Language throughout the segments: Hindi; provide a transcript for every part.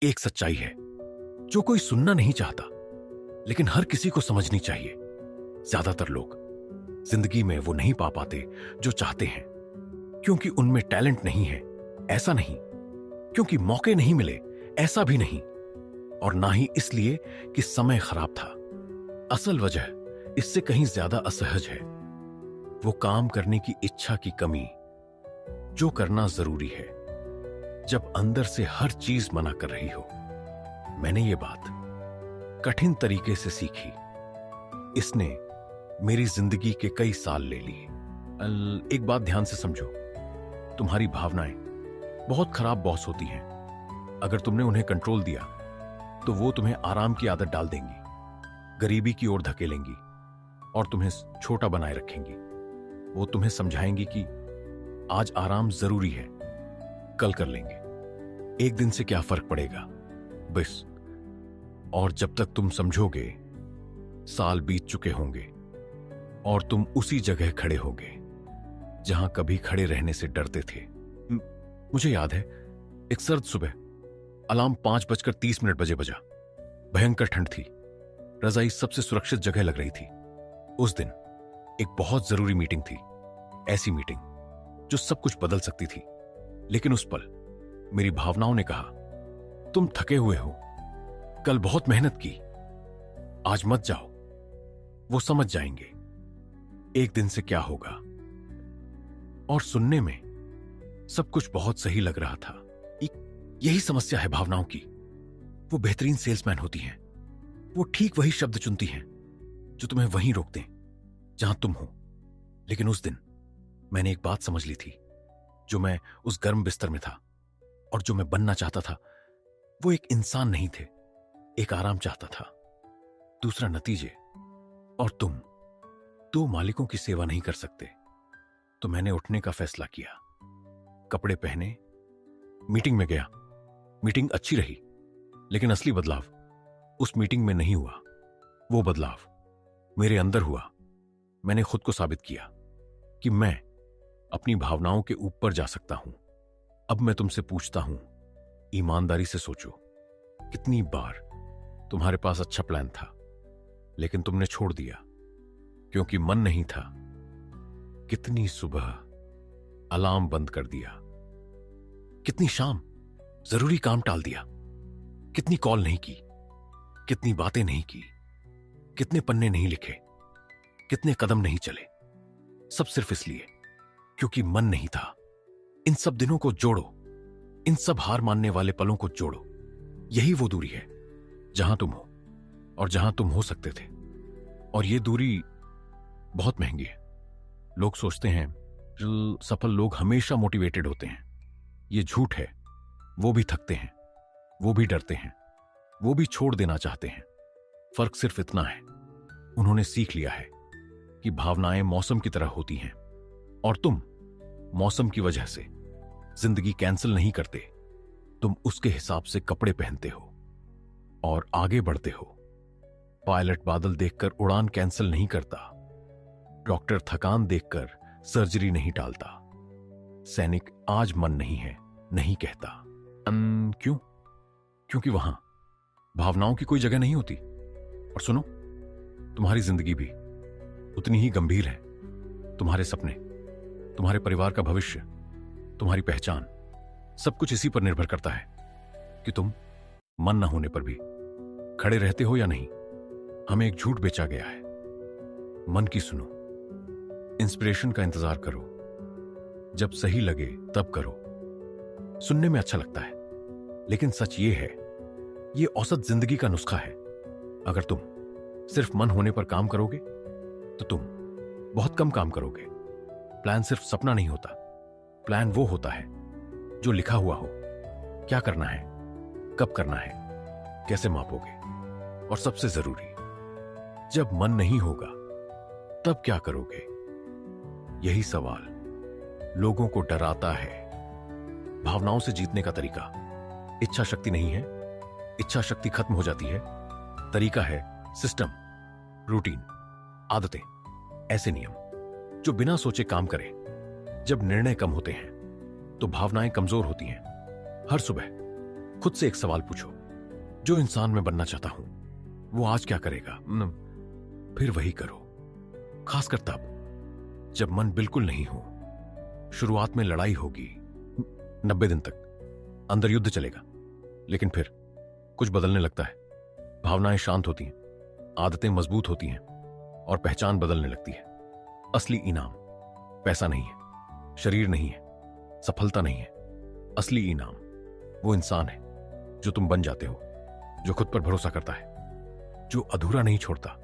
एक सच्चाई है जो कोई सुनना नहीं चाहता, लेकिन हर किसी को समझनी चाहिए। ज्यादातर लोग जिंदगी में वो नहीं पा पाते जो चाहते हैं, क्योंकि उनमें टैलेंट नहीं है, ऐसा नहीं, क्योंकि मौके नहीं मिले, ऐसा भी नहीं, और ना ही इसलिए कि समय खराब था। असल वजह इससे कहीं ज्यादा असहज है, वो काम करने की इच्छा की कमी, जो करना जरूरी है जब अंदर से हर चीज मना कर रही हो। मैंने ये बात कठिन तरीके से सीखी। इसने मेरी जिंदगी के कई साल ले लिए। एक बात ध्यान से समझो, तुम्हारी भावनाएं बहुत खराब बॉस होती हैं। अगर तुमने उन्हें कंट्रोल दिया तो वो तुम्हें आराम की आदत डाल देंगी, गरीबी की ओर धकेलेंगी और तुम्हें छोटा बनाए रखेंगी। वो तुम्हें समझाएंगी कि आज आराम जरूरी है, कल कर लेंगे, एक दिन से क्या फर्क पड़ेगा, बस। और जब तक तुम समझोगे, साल बीत चुके होंगे और तुम उसी जगह खड़े होगे जहां कभी खड़े रहने से डरते थे। मुझे याद है, एक सर्द सुबह अलार्म 5:30 बजे बजा। भयंकर ठंड थी, रजाई सबसे सुरक्षित जगह लग रही थी। उस दिन एक बहुत जरूरी मीटिंग थी, ऐसी मीटिंग जो सब कुछ बदल सकती थी। लेकिन उस पल मेरी भावनाओं ने कहा, तुम थके हुए हो, कल बहुत मेहनत की, आज मत जाओ, वो समझ जाएंगे एक दिन से क्या होगा। और सुनने में सब कुछ बहुत सही लग रहा था। यही समस्या है भावनाओं की। वो बेहतरीन सेल्समैन होती हैं, वो ठीक वही शब्द चुनती हैं जो तुम्हें वहीं रोक दें जहां तुम हो। लेकिन उस दिन मैंने एक बात समझ ली थी, जो मैं उस गर्म बिस्तर में था और जो मैं बनना चाहता था, वो एक इंसान नहीं थे। एक आराम चाहता था, दूसरा नतीजे। और तुम दो मालिकों की सेवा नहीं कर सकते। तो मैंने उठने का फैसला किया, कपड़े पहने, मीटिंग में गया। मीटिंग अच्छी रही, लेकिन असली बदलाव उस मीटिंग में नहीं हुआ। वो बदलाव मेरे अंदर हुआ। मैंने खुद को साबित किया कि मैं अपनी भावनाओं के ऊपर जा सकता हूं। अब मैं तुमसे पूछता हूं, ईमानदारी से सोचो, कितनी बार तुम्हारे पास अच्छा प्लान था लेकिन तुमने छोड़ दिया क्योंकि मन नहीं था? कितनी सुबह अलार्म बंद कर दिया, कितनी शाम जरूरी काम टाल दिया, कितनी कॉल नहीं की, कितनी बातें नहीं की, कितने पन्ने नहीं लिखे, कितने कदम नहीं चले, सब सिर्फ इसलिए क्योंकि मन नहीं था। इन सब दिनों को जोड़ो, इन सब हार मानने वाले पलों को जोड़ो। यही वो दूरी है जहां तुम हो और जहां तुम हो सकते थे। और ये दूरी बहुत महंगी है। लोग सोचते हैं सफल लोग हमेशा मोटिवेटेड होते हैं। ये झूठ है। वो भी थकते हैं, वो भी डरते हैं, वो भी छोड़ देना चाहते हैं। फर्क सिर्फ इतना है, उन्होंने सीख लिया है कि भावनाएं मौसम की तरह होती हैं और तुम मौसम की वजह से जिंदगी कैंसिल नहीं करते। तुम उसके हिसाब से कपड़े पहनते हो और आगे बढ़ते हो। पायलट बादल देखकर उड़ान कैंसिल नहीं करता, डॉक्टर थकान देखकर सर्जरी नहीं टालता, सैनिक आज मन नहीं है नहीं कहता। क्यों? क्योंकि वहां भावनाओं की कोई जगह नहीं होती। और सुनो, तुम्हारी जिंदगी भी उतनी ही गंभीर है। तुम्हारे सपने, तुम्हारे परिवार का भविष्य, तुम्हारी पहचान, सब कुछ इसी पर निर्भर करता है कि तुम मन न होने पर भी खड़े रहते हो या नहीं। हमें एक झूठ बेचा गया है, मन की सुनो, इंस्पिरेशन का इंतजार करो, जब सही लगे तब करो। सुनने में अच्छा लगता है, लेकिन सच ये है, ये औसत जिंदगी का नुस्खा है। अगर तुम सिर्फ मन होने पर काम करोगे तो तुम बहुत कम काम करोगे। प्लान सिर्फ सपना नहीं होता, प्लान वो होता है जो लिखा हुआ हो। क्या करना है, कब करना है, कैसे मापोगे, और सबसे जरूरी, जब मन नहीं होगा तब क्या करोगे? यही सवाल लोगों को डराता है। भावनाओं से जीतने का तरीका इच्छा शक्ति नहीं है, इच्छा शक्ति खत्म हो जाती है। तरीका है सिस्टम, रूटीन, आदतें, ऐसे नियम जो बिना सोचे काम करें। जब निर्णय कम होते हैं तो भावनाएं कमजोर होती हैं। हर सुबह खुद से एक सवाल पूछो, जो इंसान मैं बनना चाहता हूं वो आज क्या करेगा? फिर वही करो, खासकर तब जब मन बिल्कुल नहीं हो। शुरुआत में लड़ाई होगी, 90 दिन तक अंदर युद्ध चलेगा, लेकिन फिर कुछ बदलने लगता है। भावनाएं शांत होती हैं, आदतें मजबूत होती हैं और पहचान बदलने लगती है। असली इनाम पैसा नहीं है, शरीर नहीं है, सफलता नहीं है। असली इनाम वो इंसान है जो तुम बन जाते हो, जो खुद पर भरोसा करता है, जो अधूरा नहीं छोड़ता,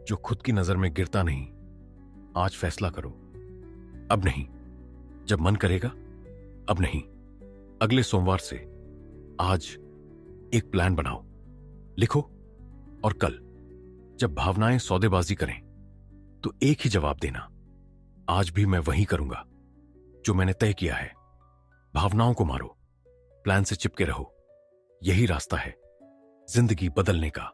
जो खुद की नजर में गिरता नहीं। आज फैसला करो, अब नहीं, जब मन करेगा, अब नहीं, अगले सोमवार से। आज एक प्लान बनाओ, लिखो, और कल जब भावनाएं सौदेबाजी करें तो एक ही जवाब देना, आज भी मैं वही करूंगा जो मैंने तय किया है। भावनाओं को मारो, प्लान से चिपके रहो। यही रास्ता है जिंदगी बदलने का।